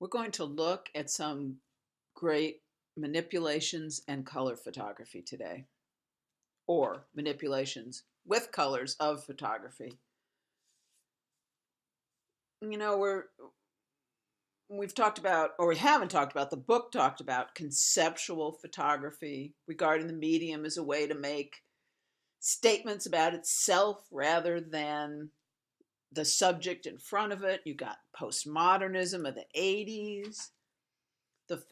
We're going to look at some great manipulations and color photography today, or manipulations with colors of photography. You know, we've talked about, or we haven't talked about, the book talked about conceptual photography regarding the medium as a way to make statements about itself rather than the subject in front of it. You got postmodernism of the 80s. The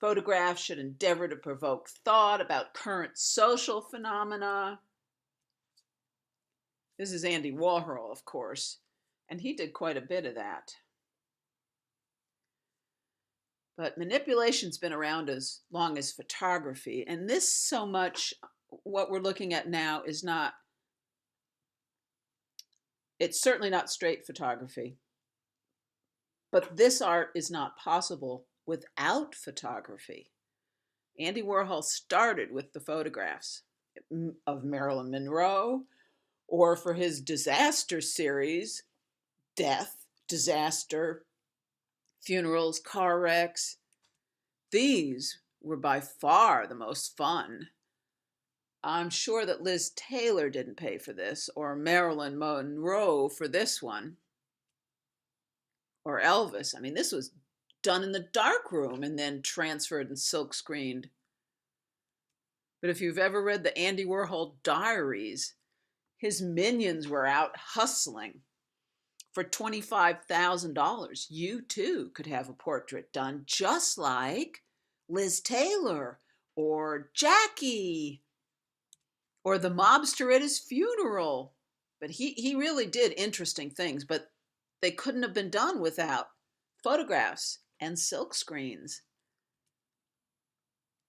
photograph should endeavor to provoke thought about current social phenomena. This is Andy Warhol, of course, and he did quite a bit of that. But manipulation's been around as long as photography, and this so much, what we're looking at now is not, it's certainly not straight photography, but this art is not possible without photography. Andy Warhol started with the photographs of Marilyn Monroe, or for his disaster series, death, disaster, funerals, car wrecks. These were by far the most fun. I'm sure that Liz Taylor didn't pay for this, or Marilyn Monroe for this one, or Elvis. I mean, this was done in the dark room and then transferred and silk screened. But if you've ever read the Andy Warhol diaries, his minions were out hustling. For $25,000, you too could have a portrait done just like Liz Taylor or Jackie or the mobster at his funeral. But he really did interesting things, but they couldn't have been done without photographs and silk screens.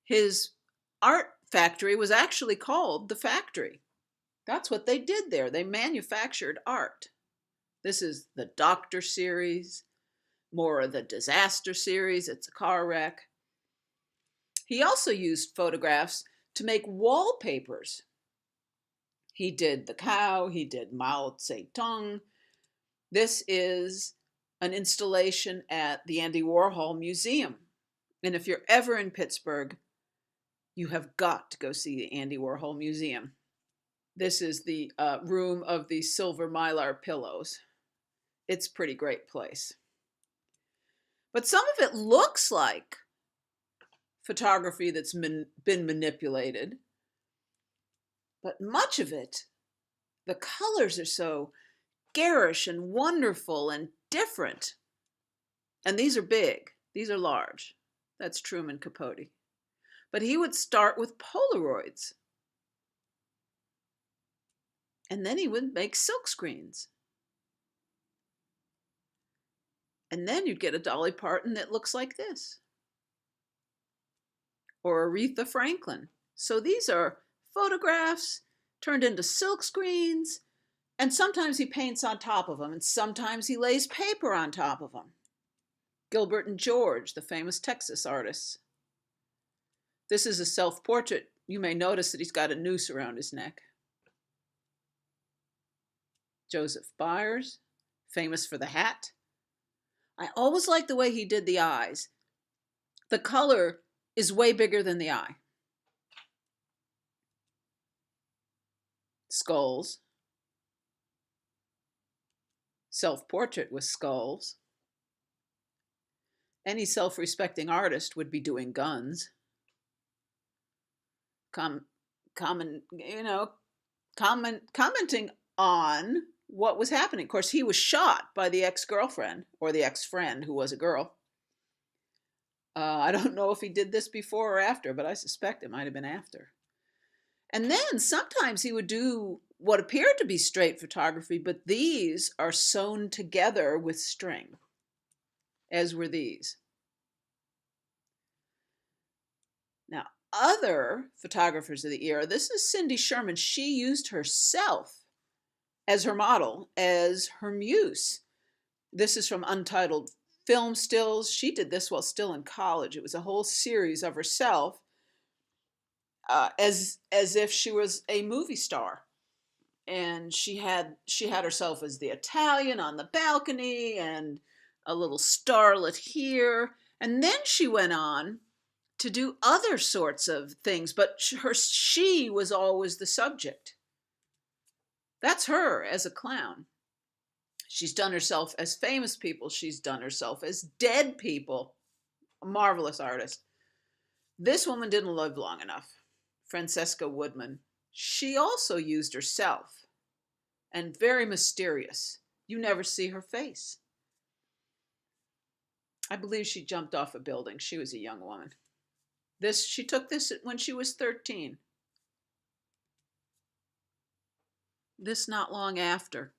His art factory was actually called The Factory. That's what they did there. They manufactured art. This is the Doctor series, more of the disaster series. It's a car wreck. He also used photographs to make wallpapers. He did the cow. He did Mao Zedong. This is an installation at the Andy Warhol Museum. And if you're ever in Pittsburgh, you have got to go see the Andy Warhol Museum. This is the room of the silver mylar pillows. It's a pretty great place. But some of it looks like photography that's been manipulated. But much of it, the colors are so garish and wonderful and different. And these are big. These are large. That's Truman Capote. But he would start with Polaroids. And then he would make silk screens. And then you'd get a Dolly Parton that looks like this. Or Aretha Franklin. So these are photographs turned into silk screens, and sometimes he paints on top of them, and sometimes he lays paper on top of them. Gilbert and George, the famous Texas artists. This is a self-portrait. You may notice that he's got a noose around his neck. Joseph Byers, famous for the hat. I always liked the way he did the eyes. The color is way bigger than the eye. Skulls. Self-portrait with skulls. Any self-respecting artist would be doing guns. Commenting on what was happening. Of course, he was shot by the ex-girlfriend, or the ex-friend who was a girl. I don't know if he did this before or after, but I suspect it might have been after. And then sometimes he would do what appeared to be straight photography, but these are sewn together with string, as were these. Now, other photographers of the era, this is Cindy Sherman. She used herself as her model, as her muse. This is from Untitled Film Stills. She did this while still in college. It was a whole series of herself as if she was a movie star. And she had herself as the Italian on the balcony, and a little starlet here. And then she went on to do other sorts of things, but she was always the subject. That's her as a clown. She's done herself as famous people. She's done herself as dead people. A marvelous artist. This woman didn't live long enough. Francesca Woodman. She also used herself, and very mysterious. You never see her face. I believe she jumped off a building. She was a young woman. She took this when she was 13. This not long after.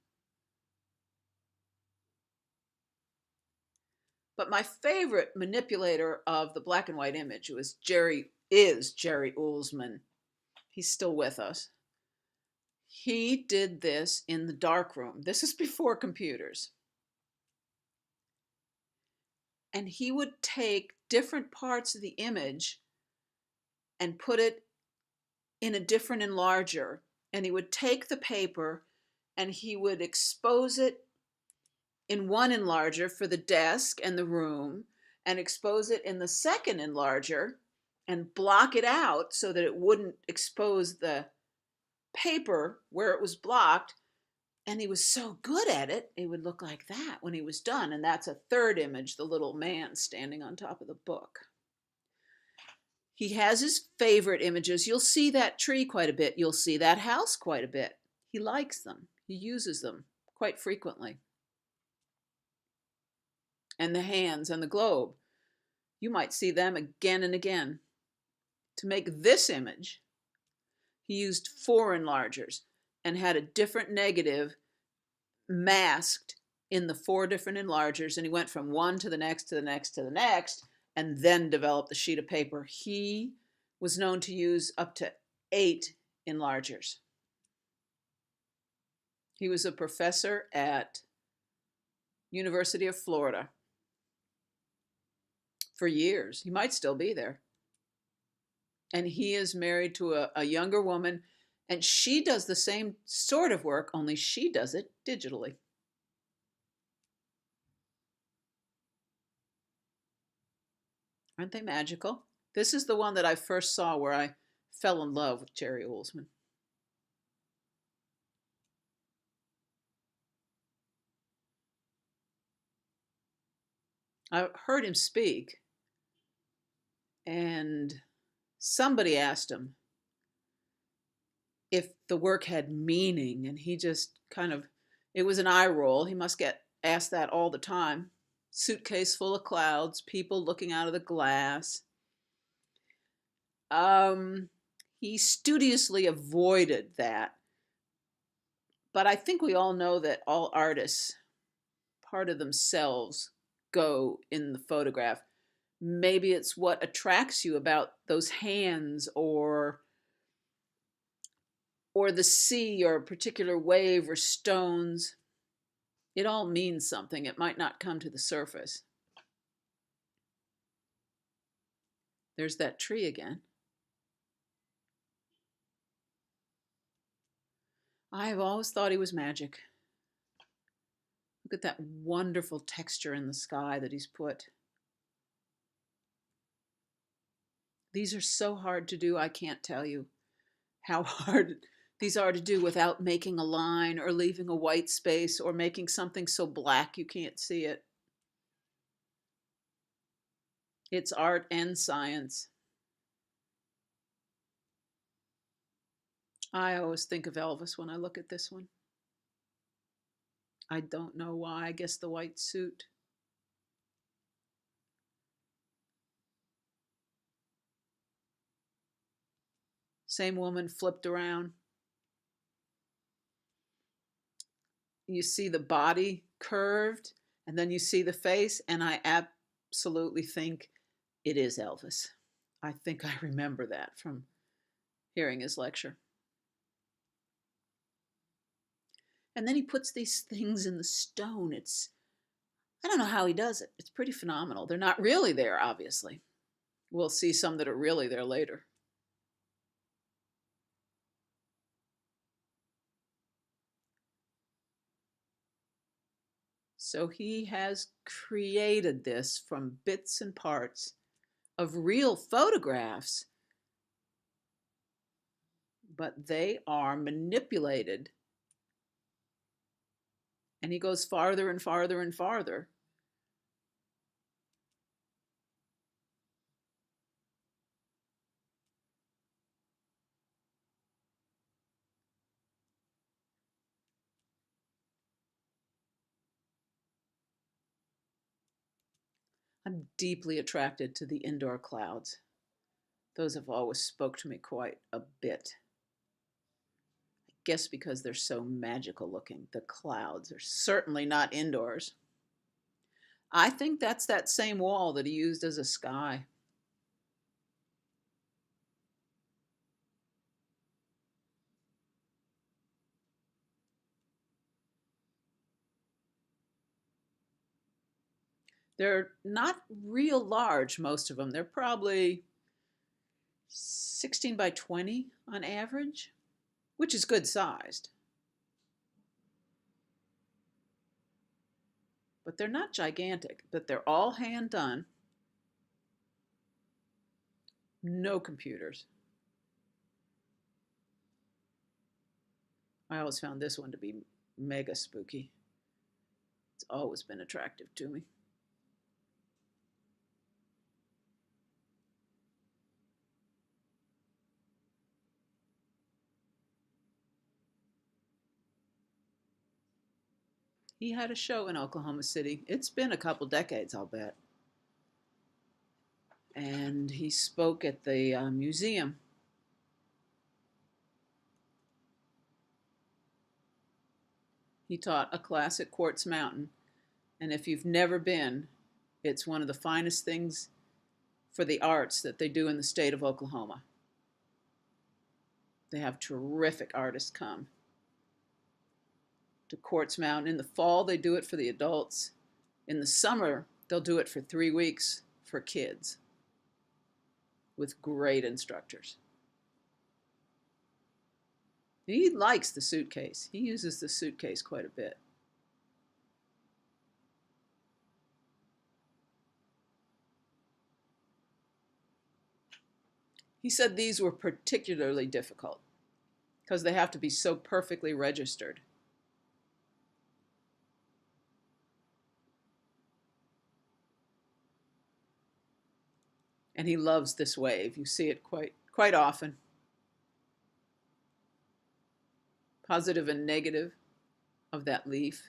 But my favorite manipulator of the black and white image was Jerry Ullman. He's still with us. He did this in the darkroom. This is before computers. And he would take different parts of the image and put it in a different enlarger. And he would take the paper and he would expose it in one enlarger for the desk and the room, and expose it in the second enlarger and block it out so that it wouldn't expose the paper where it was blocked. And he was so good at it, it would look like that when he was done. And that's a third image, the little man standing on top of the book. He has his favorite images. You'll see that tree quite a bit. You'll see that house quite a bit. He likes them. He uses them quite frequently. And the hands and the globe. You might see them again and again. To make this image, he used 4 enlargers and had a different negative masked in the 4 different enlargers. And he went from one to the next, to the next, to the next, and then developed the sheet of paper. He was known to use up to 8 enlargers. He was a professor at University of Florida for years. He might still be there. And he is married to a younger woman, and she does the same sort of work, only she does it digitally. Aren't they magical? This is the one that I first saw where I fell in love with Jerry Ullman. I heard him speak, and somebody asked him if the work had meaning, and he just it was an eye roll. He must get asked that all the time. Suitcase full of clouds, people looking out of the glass. He studiously avoided that. But I think we all know that all artists, part of themselves, go in the photograph. Maybe it's what attracts you about those hands, or the sea, or a particular wave or stones. It all means something. It might not come to the surface. There's that tree again. I've always thought he was magic. Look at that wonderful texture in the sky that he's put. These are so hard to do, I can't tell you how hard these are to do without making a line or leaving a white space or making something so black you can't see it. It's art and science. I always think of Elvis when I look at this one. I don't know why. I guess the white suit. Same woman flipped around. You see the body curved, and then you see the face, and I absolutely think it is Elvis. I think I remember that from hearing his lecture. And then he puts these things in the stone. I don't know how he does it. It's pretty phenomenal. They're not really there, obviously. We'll see some that are really there later. So he has created this from bits and parts of real photographs, but they are manipulated. And he goes farther and farther and farther. I'm deeply attracted to the indoor clouds. Those have always spoke to me quite a bit. I guess because they're so magical looking. The clouds are certainly not indoors. I think that's that same wall that he used as a sky. They're not real large, most of them. They're probably 16 by 20 on average, which is good sized. But they're not gigantic, but they're all hand done. No computers. I always found this one to be mega spooky. It's always been attractive to me. He had a show in Oklahoma City. It's been a couple decades, I'll bet. And he spoke at the museum. He taught a class at Quartz Mountain. And if you've never been, it's one of the finest things for the arts that they do in the state of Oklahoma. They have terrific artists come to Quartz Mountain. In the fall, they do it for the adults. In the summer, they'll do it for 3 weeks for kids with great instructors. He likes the suitcase. He uses the suitcase quite a bit. He said these were particularly difficult because they have to be so perfectly registered. And he loves this wave. You see it quite often. Positive and negative of that leaf.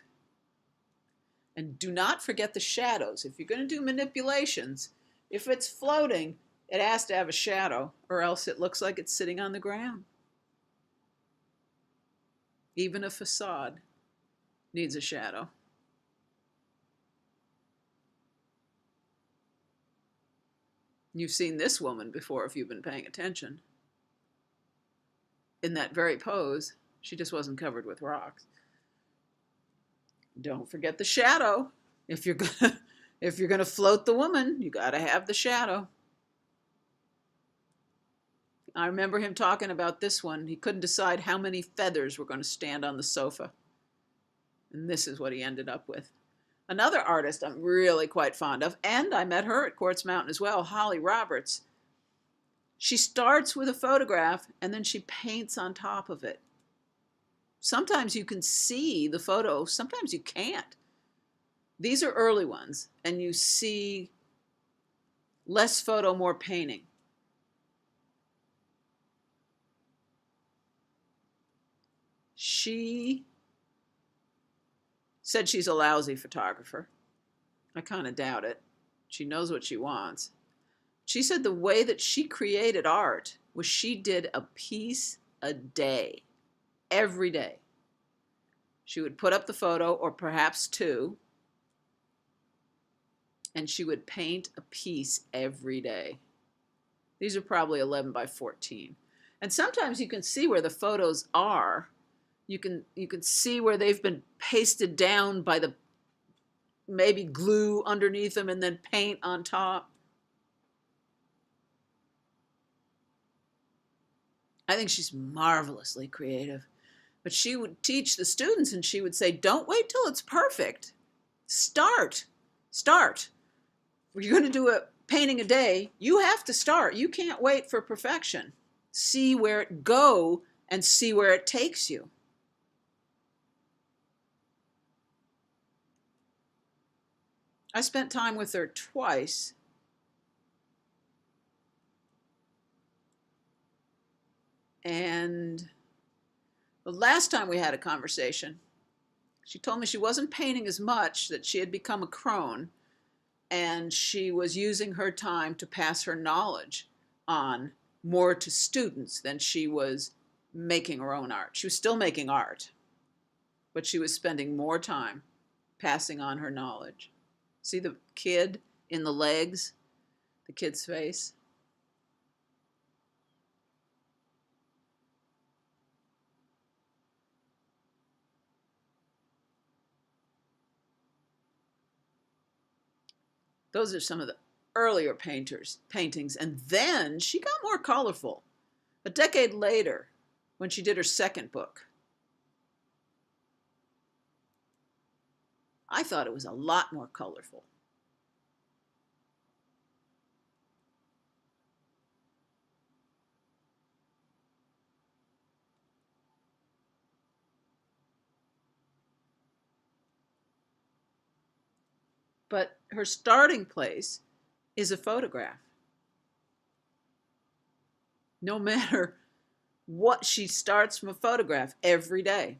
And do not forget the shadows. If you're going to do manipulations, if it's floating, it has to have a shadow, or else it looks like it's sitting on the ground. Even a facade needs a shadow. You've seen this woman before if you've been paying attention. In that very pose, she just wasn't covered with rocks. Don't forget the shadow. If you're gonna float the woman, you gotta have the shadow. I remember him talking about this one. He couldn't decide how many feathers were going to stand on the sofa. And this is what he ended up with. Another artist I'm really quite fond of, and I met her at Quartz Mountain as well, Holly Roberts. She starts with a photograph and then she paints on top of it. Sometimes you can see the photo, sometimes you can't. These are early ones, and you see less photo, more painting. She said she's a lousy photographer. I kind of doubt it. She knows what she wants. She said the way that she created art was she did a piece a day, every day. She would put up the photo, or perhaps two, and she would paint a piece every day. These are probably 11 by 14. And sometimes you can see where the photos are. You can see where they've been pasted down by the maybe glue underneath them and then paint on top. I think she's marvelously creative. But she would teach the students and she would say, don't wait till it's perfect. Start. Start. If you're going to do a painting a day, you have to start. You can't wait for perfection. See where it go and see where it takes you. I spent time with her twice. And the last time we had a conversation, she told me she wasn't painting as much, that she had become a crone, and she was using her time to pass her knowledge on more to students than she was making her own art. She was still making art, but she was spending more time passing on her knowledge. See the kid in the legs, the kid's face? Those are some of the earlier paintings. And then she got more colorful. A decade later, when she did her second book, I thought it was a lot more colorful. But her starting place is a photograph. No matter what, she starts from a photograph every day.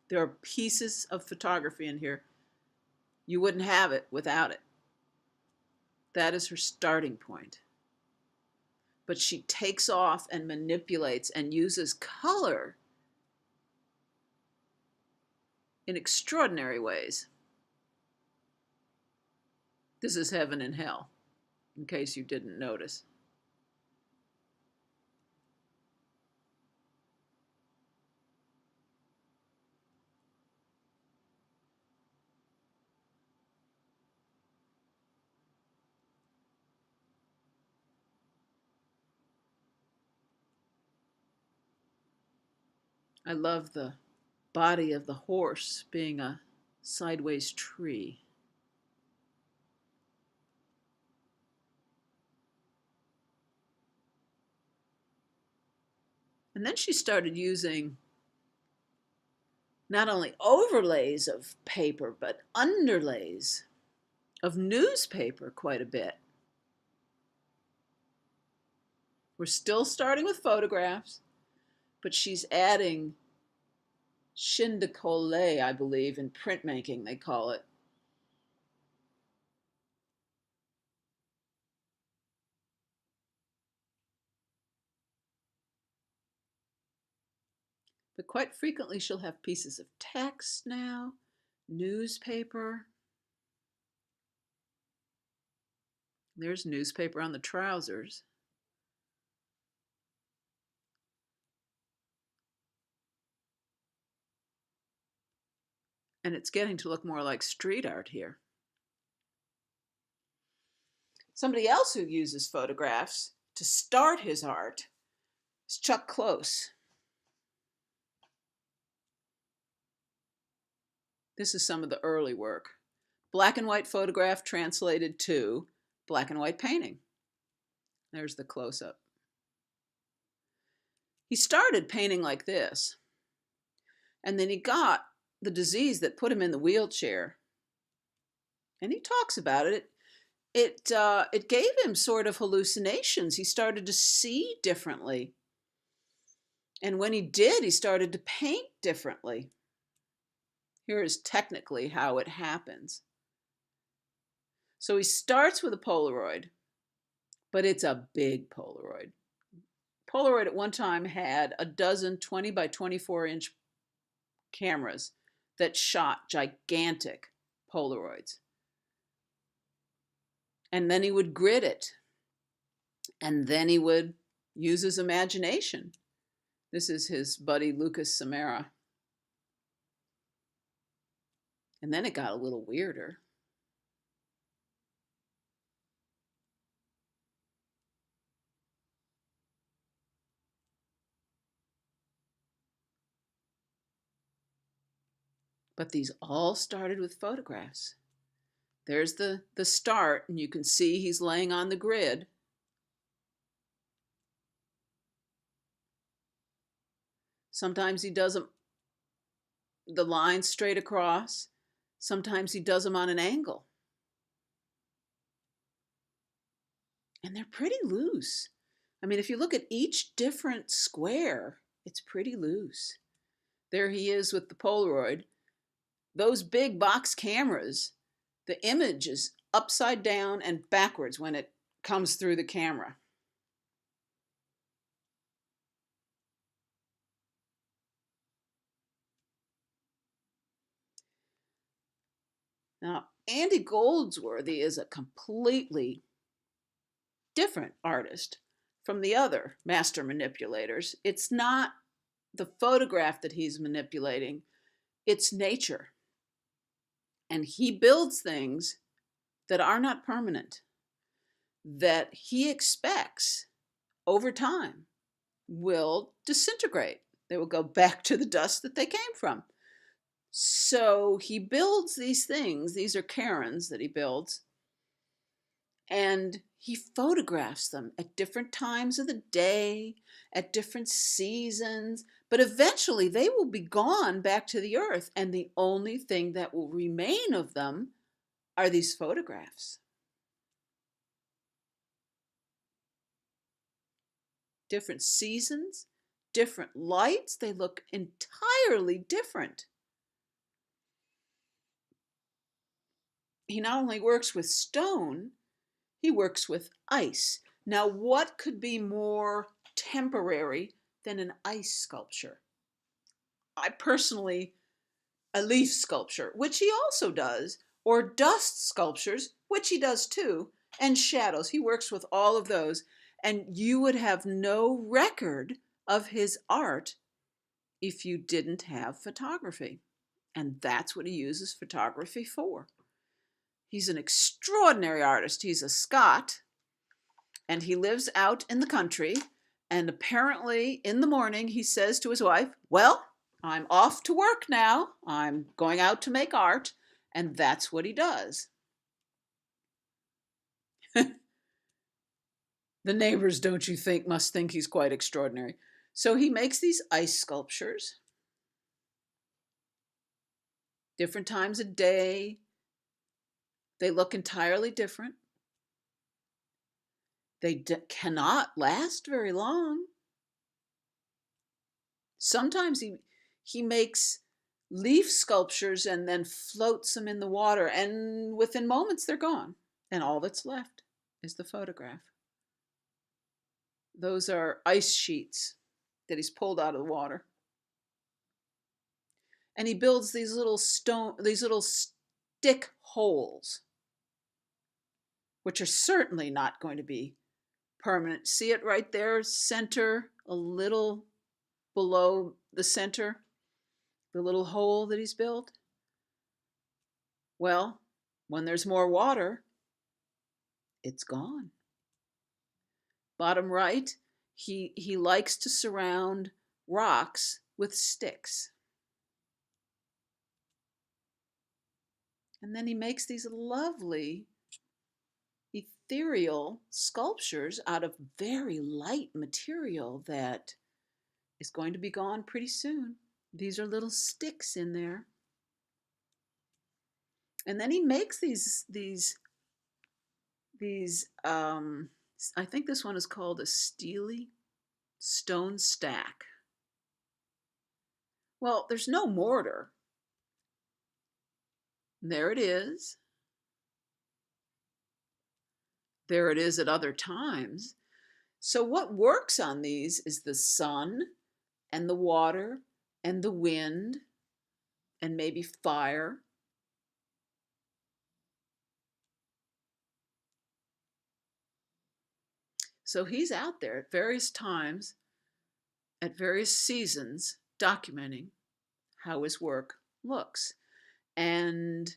There are pieces of photography in here. You wouldn't have it without it. That is her starting point. But she takes off and manipulates and uses color in extraordinary ways. This is heaven and hell, in case you didn't notice. I love the body of the horse being a sideways tree. And then she started using not only overlays of paper, but underlays of newspaper quite a bit. We're still starting with photographs, but she's adding chine de colle, I believe, in printmaking, they call it. But quite frequently, she'll have pieces of text now, newspaper. There's newspaper on the trousers. And it's getting to look more like street art here. Somebody else who uses photographs to start his art is Chuck Close. This is some of the early work. Black and white photograph translated to black and white painting. There's the close-up. He started painting like this, and then he got the disease that put him in the wheelchair. And he talks about it. It gave him sort of hallucinations. He started to see differently. And when he did, he started to paint differently. Here is technically how it happens. So he starts with a Polaroid, but it's a big Polaroid. Polaroid at one time had a dozen 20 by 24-inch cameras that shot gigantic Polaroids. And then he would grid it. And then he would use his imagination. This is his buddy Lucas Samara. And then it got a little weirder. But these all started with photographs. There's the start, and you can see he's laying on the grid. Sometimes he does them the line straight across. Sometimes he does them on an angle. And they're pretty loose. I mean, if you look at each different square, it's pretty loose. There he is with the Polaroid. Those big box cameras, the image is upside down and backwards when it comes through the camera. Now, Andy Goldsworthy is a completely different artist from the other master manipulators. It's not the photograph that he's manipulating, it's nature. And he builds things that are not permanent, that he expects over time will disintegrate. They will go back to the dust that they came from. So he builds these things. These are Karens that he builds. And he photographs them at different times of the day, at different seasons. But eventually they will be gone back to the earth. And the only thing that will remain of them are these photographs. Different seasons, different lights. They look entirely different. He not only works with stone, he works with ice. Now, what could be more temporary than an ice sculpture? I personally, a leaf sculpture, which he also does, or dust sculptures, which he does too, and shadows. He works with all of those. And you would have no record of his art if you didn't have photography. And that's what he uses photography for. He's an extraordinary artist. He's a Scot, and he lives out in the country. And apparently in the morning he says to his wife, well, I'm off to work now. I'm going out to make art. And that's what he does. The neighbors, don't you think, must think he's quite extraordinary. So he makes these ice sculptures, different times of day. They look entirely different. They cannot last very long. Sometimes he makes leaf sculptures and then floats them in the water, and within moments they're gone. And all that's left is the photograph. Those are ice sheets that he's pulled out of the water. And he builds these little stick holes, which are certainly not going to be permanent. See it right there, center, a little below the center, the little hole that he's built? Well, when there's more water, it's gone. Bottom right, he likes to surround rocks with sticks. And then he makes these lovely ethereal sculptures out of very light material that is going to be gone pretty soon. These are little sticks in there. And then he makes these I think this one is called a steely stone stack. Well, there's no mortar. There it is. There it is at other times. So what works on these is the sun and the water and the wind and maybe fire. So he's out there at various times, at various seasons, documenting how his work looks. And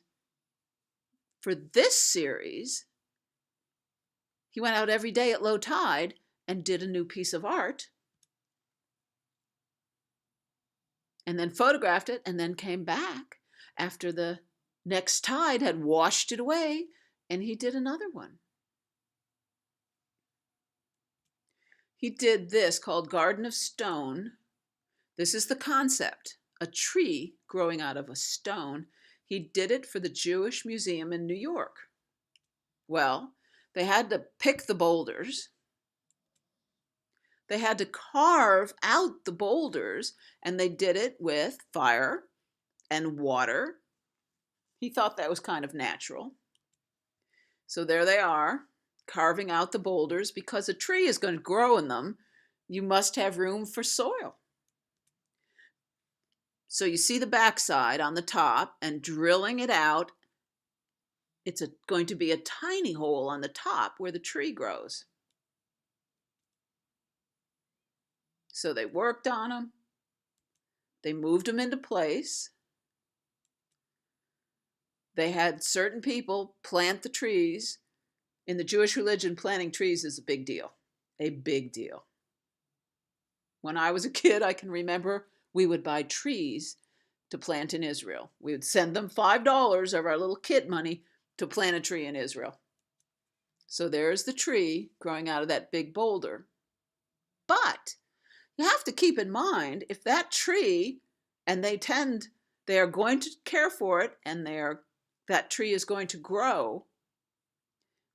for this series, he went out every day at low tide and did a new piece of art, and then photographed it, and then came back. after the next tide had washed it away, and he did another one. He did this called Garden of Stone. This is the concept, a tree growing out of a stone. He did it for the Jewish Museum in New York. Well, they had to pick the boulders. They had to carve out the boulders, and they did it with fire and water. He thought that was kind of natural. So there they are, carving out the boulders. Because a tree is going to grow in them, you must have room for soil. So you see the backside on the top, and drilling it out, it's going to be a tiny hole on the top where the tree grows. So they worked on them. They moved them into place. They had certain people plant the trees. In the Jewish religion, planting trees is a big deal. A big deal. When I was a kid, I can remember we would buy trees to plant in Israel. We would send them $5 of our little kid money to plant a tree in Israel. So there's the tree growing out of that big boulder. But you have to keep in mind, if that tree, and they are going to care for it, and that tree is going to grow,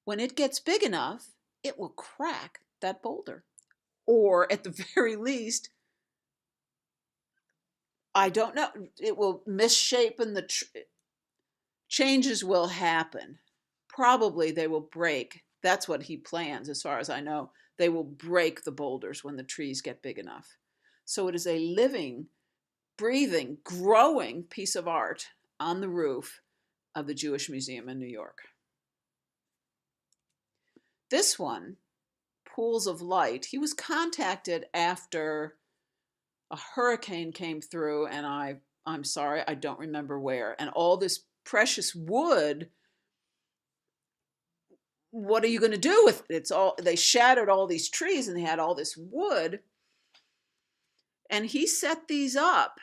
when it gets big enough, it will crack that boulder. Or at the very least, I don't know, it will misshape, and changes will happen. Probably they will break. That's what he plans, as far as I know. They will break the boulders when the trees get big enough. So it is a living, breathing, growing piece of art on the roof of the Jewish Museum in New York. This one, Pools of Light, he was contacted after a hurricane came through, and I'm sorry, I don't remember where, and all this precious wood, what are you going to do with it? They shattered all these trees, and they had all this wood, and he set these up.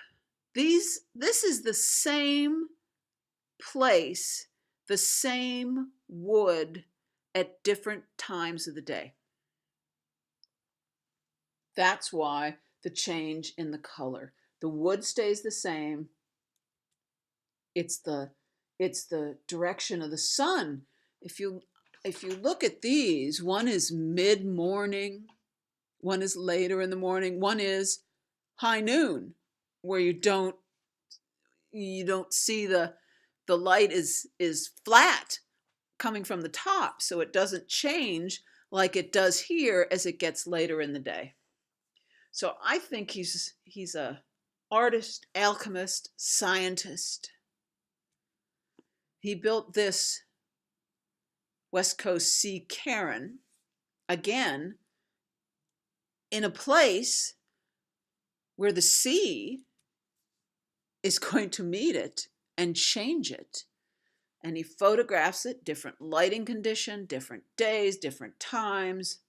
This is the same place, the same wood at different times of the day. That's why the change in the color. The wood stays the same. It's the direction of the sun. If you look at these, one is mid-morning, one is later in the morning, one is high noon, where you don't see the light is flat coming from the top, so it doesn't change like it does here as it gets later in the day. So I think he's a artist, alchemist, scientist. He built this West Coast Sea Cairn, again, in a place where the sea is going to meet it and change it. And he photographs it, different lighting condition, different days, different times.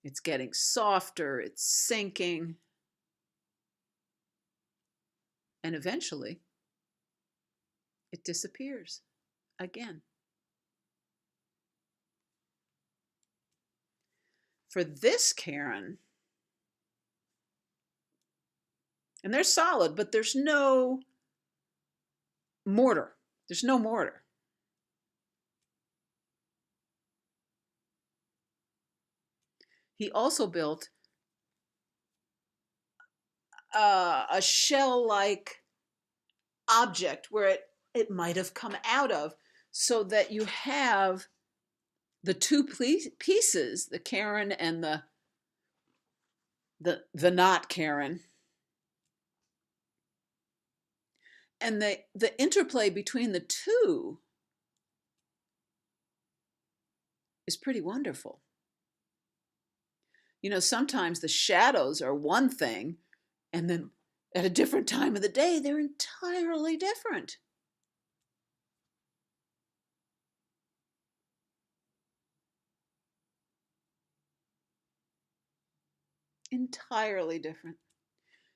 It's getting softer, it's sinking. And eventually, it disappears again. For this cairn, and they're solid, but there's no mortar. There's no mortar. He also built a shell-like object where it might have come out of, so that you have the two pieces, the cairn and the not cairn, and the interplay between the two is pretty wonderful. You know, sometimes the shadows are one thing, and then at a different time of the day, they're entirely different. Entirely different.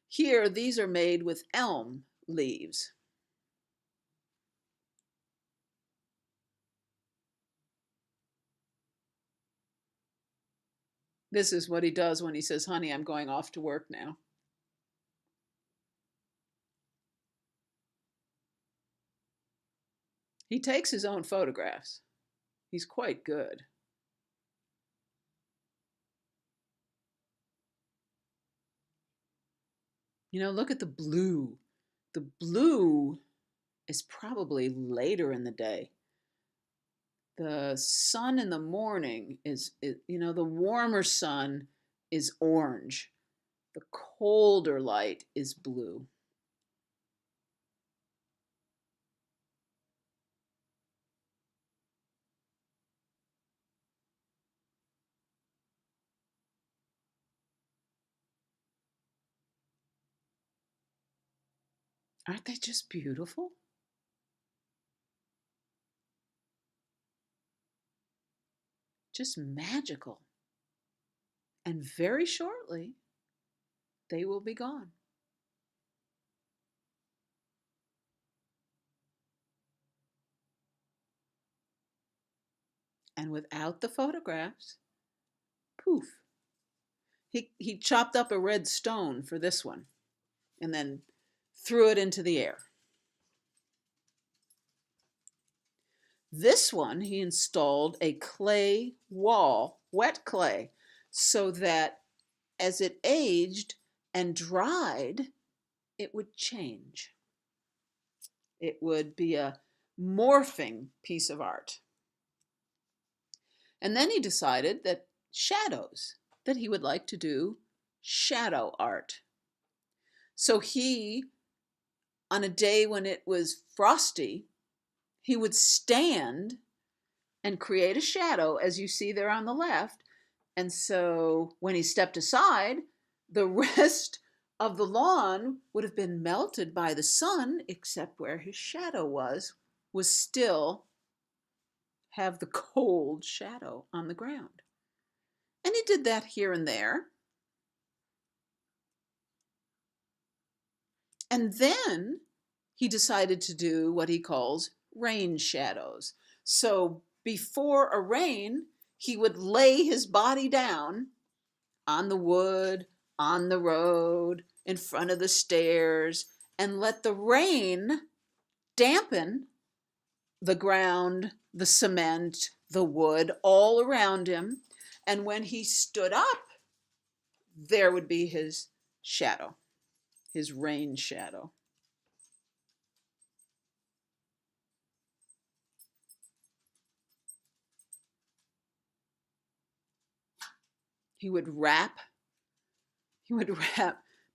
Here, these are made with elm leaves. This is what he does when he says, honey, I'm going off to work now. He takes his own photographs. He's quite good. You know, look at the blue. The blue is probably later in the day. The sun in the morning is, you know, the warmer sun is orange. The colder light is blue. Aren't they just beautiful? Just magical. And very shortly, they will be gone. And without the photographs, poof. He chopped up a red stone for this one and then threw it into the air. This one, he installed a clay wall, wet clay, so that as it aged and dried, it would change. It would be a morphing piece of art. And then he decided that that he would like to do shadow art. So he, on a day when it was frosty, he would stand and create a shadow, as you see there on the left. And so when he stepped aside, the rest of the lawn would have been melted by the sun, except where his shadow was still have the cold shadow on the ground. And he did that here and there. And then he decided to do what he calls rain shadows. So before a rain, he would lay his body down on the wood, on the road, in front of the stairs, and let the rain dampen the ground, the cement, the wood all around him. And when he stood up, there would be his shadow, his rain shadow. He would wrap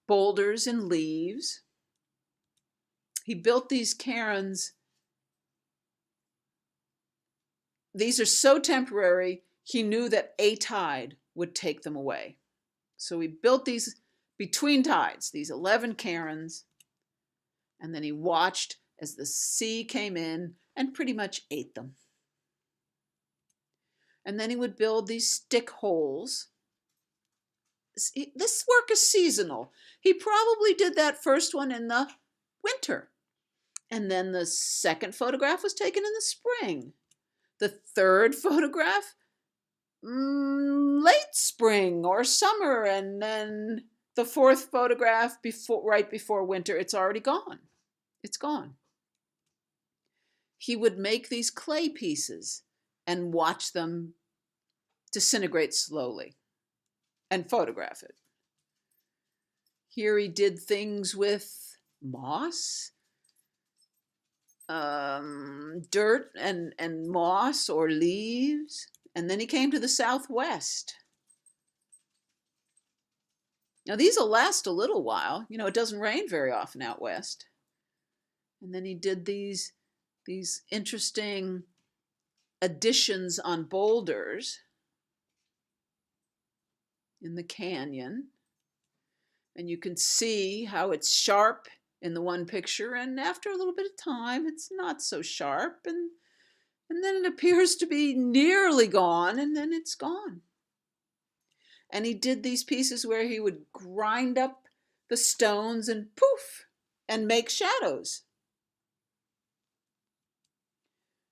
boulders in leaves. He built these cairns. These are so temporary, he knew that a tide would take them away. So he built these between tides, these 11 cairns, and then he watched as the sea came in and pretty much ate them. And then he would build these stick holes. This work is seasonal. He probably did that first one in the winter. And then the second photograph was taken in the spring. The third photograph, late spring or summer. And then the fourth photograph, right before winter, it's already gone. It's gone. He would make these clay pieces and watch them disintegrate slowly and photograph it. Here he did things with moss, dirt and moss or leaves. And then he came to the Southwest. Now these will last a little while. You know, it doesn't rain very often out west. And then he did these interesting additions on boulders in the canyon. And you can see how it's sharp in the one picture, and after a little bit of time, it's not so sharp, and then it appears to be nearly gone, and then it's gone. And he did these pieces where he would grind up the stones and poof, and make shadows.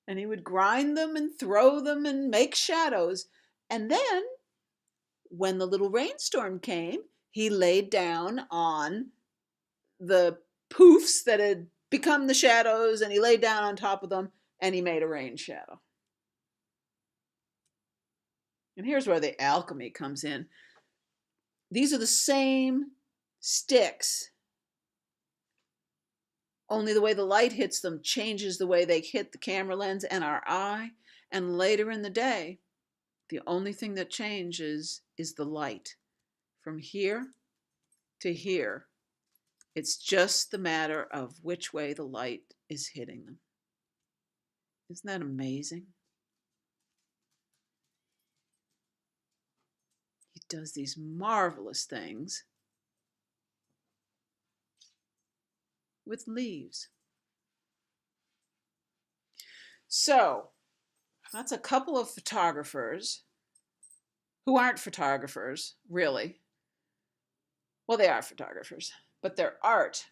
And he would grind them and throw them and make shadows. And then, when the little rainstorm came, he laid down on the poofs that had become the shadows, and he laid down on top of them, and he made a rain shadow. And here's where the alchemy comes in. These are the same sticks, only the way the light hits them changes the way they hit the camera lens and our eye. And later in the day, the only thing that changes is the light. From here to here, it's just the matter of which way the light is hitting them. Isn't that amazing? He does these marvelous things with leaves. So, that's a couple of photographers who aren't photographers, really. Well, they are photographers, but their art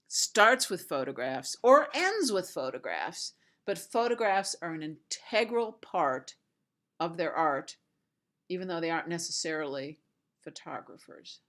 starts with photographs or ends with photographs, but photographs are an integral part of their art, even though they aren't necessarily photographers.